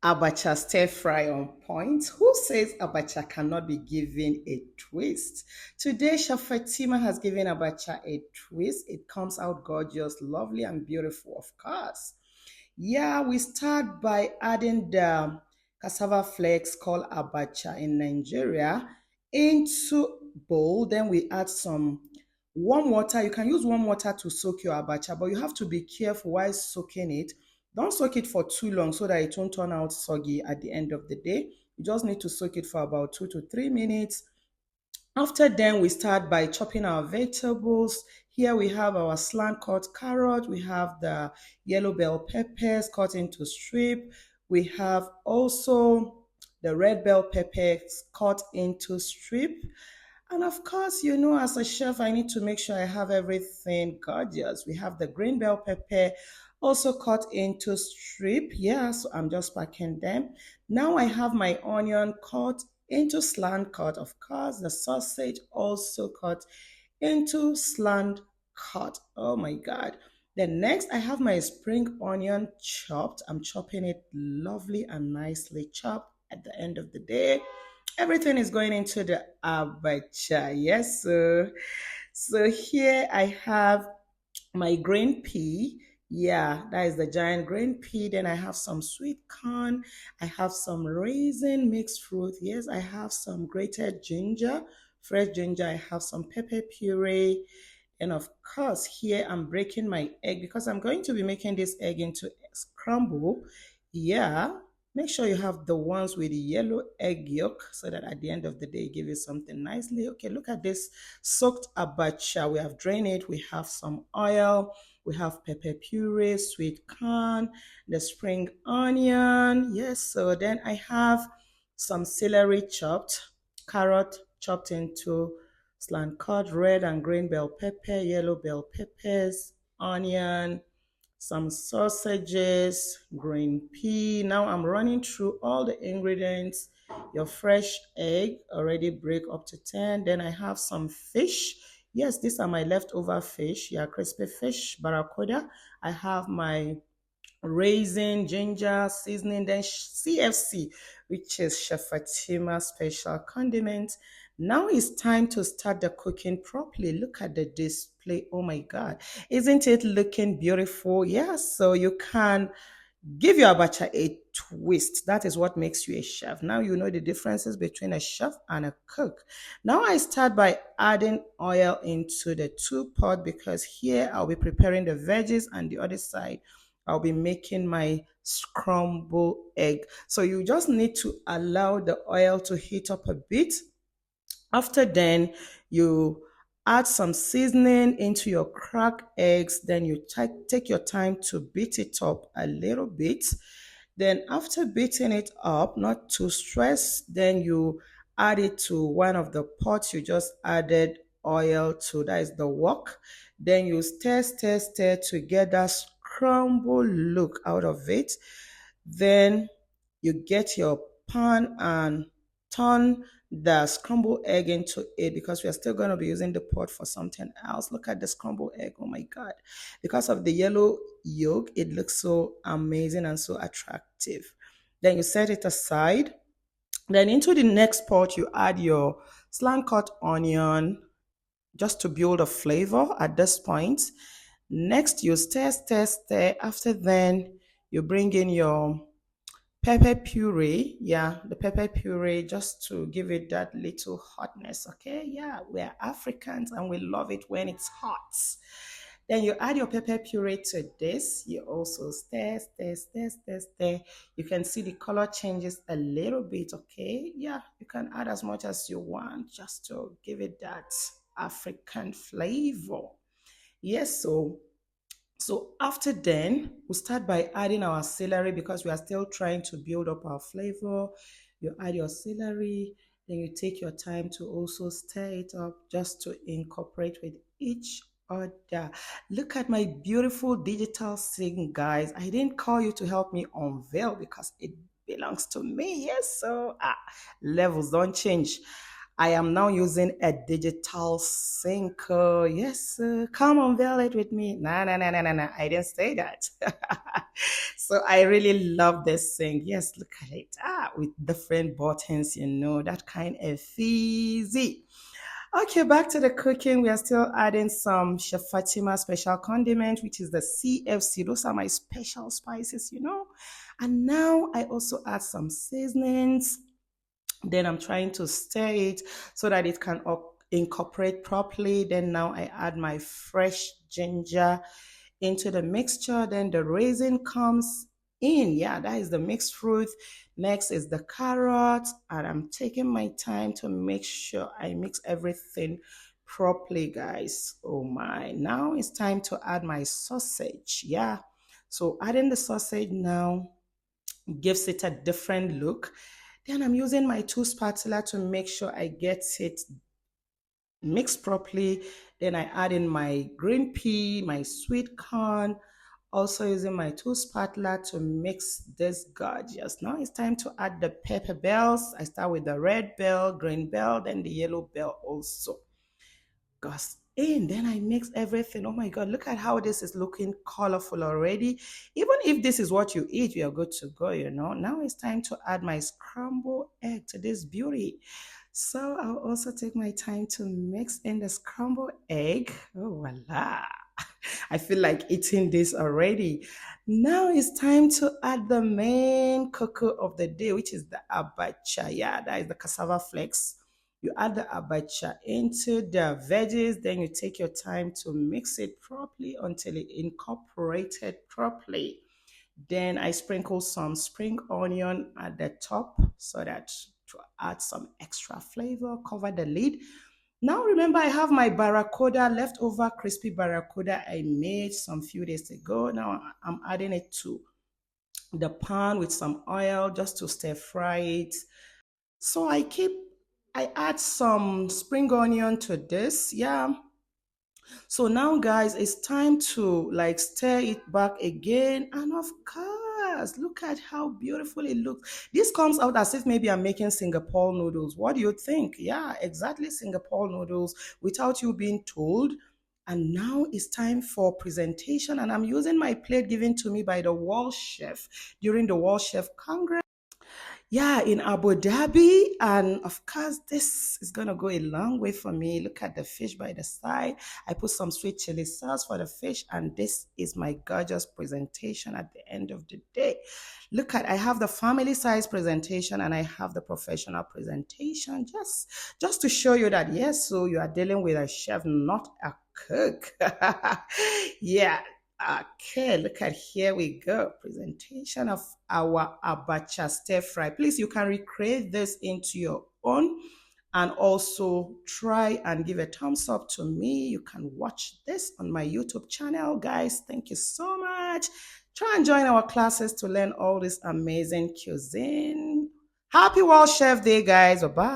Abacha stir fry on point. Who says abacha cannot be given a twist? Today, Chef Fatima has given abacha a twist. It comes out gorgeous, lovely, and beautiful, of course. Yeah, we start by adding the cassava flakes called abacha in Nigeria into bowl. Then we add some warm water. You can use warm water to soak your abacha, but you have to be careful while soaking it. Don't soak it for too long so that it won't turn out soggy at the end of the day. You just need to soak it for about 2 to 3 minutes. After then, we start by chopping our vegetables. Here we have our slant cut carrot. We have the yellow bell peppers cut into strip. We have also the red bell peppers cut into strip. And of course, as a chef, I need to make sure I have everything gorgeous. We have the green bell pepper also cut into strip. Yeah, so I'm just packing them. Now I have my onion cut into slant cut. Of course, the sausage also cut into slant cut. Oh my God. Then next, I have my spring onion chopped. I'm chopping it lovely and nicely chopped at the end of the day. Everything is going into the abacha. Yes, sir. So here I have my green pea. Yeah, that is the giant green pea. Then I have some sweet corn. I have some raisin mixed fruit. Yes, I have some grated ginger, fresh ginger. I have some pepper puree. And of course, here I'm breaking my egg because I'm going to be making this egg into a scramble. Yeah, make sure you have the ones with the yellow egg yolk so that at the end of the day, give you something nicely. Okay, look at this soaked abacha. We have drained it. We have some oil. We have pepper puree, sweet corn, the spring onion. Yes, so then I have some celery chopped, carrot chopped into slant cut, red and green bell pepper, yellow bell peppers, onion, some sausages, green pea. Now I'm running through all the ingredients. Your fresh egg already break up to 10. Then I have some fish. Yes, these are my leftover fish. Yeah, crispy fish, barracuda. I have my raisin, ginger, seasoning, then CFC, which is Chef Fatima special condiment. Now it's time to start the cooking properly. Look at the display. Oh my God. Isn't it looking beautiful? Yes. So you can give your abacha a twist. That is what makes you a chef. Now you know the differences between a chef and a cook. Now I start by adding oil into the two pot because here I'll be preparing the veggies and the other side I'll be making my scrambled egg. So you just need to allow the oil to heat up a bit. After then, you add some seasoning into your cracked eggs. Then you take your time to beat it up a little bit. Then after beating it up, not too stressed, then you add it to one of the pots you just added oil to. That is the wok. Then you stir, stir, stir to get that scrambled look out of it. Then you get your pan and turn the scrambled egg into it because we are still going to be using the pot for something else. Look at the scrambled egg. Oh my God. Because of the yellow yolk, it looks so amazing and so attractive. Then you set it aside. Then into the next pot, you add your slant cut onion just to build a flavor at this point. Next, you stir, stir, stir. After then, you bring in your pepper puree. Yeah, the pepper puree just to give it that little hotness. Okay, yeah, we're Africans and we love it when it's hot. Then you add your pepper puree to this. You also stir, stir, stir, stir, stir. You can see the color changes a little bit. Okay, yeah, you can add as much as you want just to give it that African flavor. Yes, so after then, we start by adding our celery because we are still trying to build up our flavor. You add your celery, then you take your time to also stir it up just to incorporate with each other. Look at my beautiful digital scene, guys. I didn't call you to help me unveil because it belongs to me. Yes, so levels don't change. I am now using a digital sink. Yes, come unveil it with me. Nah, nah, nah, nah, nah, nah. I didn't say that. So I really love this sink. Yes, look at it. With different buttons, that kind of easy. Okay, back to the cooking. We are still adding some Chef Fatima special condiment, which is the CFC. Those are my special spices. And now I also add some seasonings. Then I'm trying to stir it so that it can incorporate properly. Then now I add my fresh ginger into the mixture. Then the raisin comes in. Yeah, that is the mixed fruit. Next is the carrot. And I'm taking my time to make sure I mix everything properly, guys. Oh my. Now it's time to add my sausage. Yeah. So adding the sausage now gives it a different look. Then I'm using my two spatula to make sure I get it mixed properly. Then I add in my green pea, my sweet corn, also using my two spatula to mix this gorgeous. Now it's time to add the pepper bells. I start with the red bell, green bell, then the yellow bell also goes in. Then I mix everything. Oh my God, look at how this is looking colorful already. Even if this is what you eat, you are good to go. Now it's time to add my scrambled egg to this beauty. So I'll also take my time to mix in the scrambled egg. Oh, voila. I feel like eating this already. Now it's time to add the main cocoa of the day, which is the abacha. Yeah, that is the cassava flakes. You add the abacha into the veggies, then you take your time to mix it properly until it incorporated properly. Then I sprinkle some spring onion at the top so that to add some extra flavor, cover the lid. Now remember I have my barracuda, leftover crispy barracuda I made some few days ago. Now I'm adding it to the pan with some oil just to stir fry it. So I add some spring onion to this. Yeah. So now, guys, it's time to like stir it back again. And of course, look at how beautiful it looks. This comes out as if maybe I'm making Singapore noodles. What do you think? Yeah, exactly, Singapore noodles without you being told. And now it's time for presentation. And I'm using my plate given to me by the World Chef during the World Chef Congress. Yeah, in Abu Dhabi. And of course, this is going to go a long way for me. Look at the fish by the side. I put some sweet chili sauce for the fish. And this is my gorgeous presentation at the end of the day. I have the family size presentation and I have the professional presentation just to show you that, yes, so you are dealing with a chef, not a cook. Yeah. Okay, look at here we go. Presentation of our abacha stir fry. Please, you can recreate this into your own and also try and give a thumbs up to me. You can watch this on my YouTube channel, guys. Thank you so much. Try and join our classes to learn all this amazing cuisine. Happy World Chef Day, guys. Bye-bye.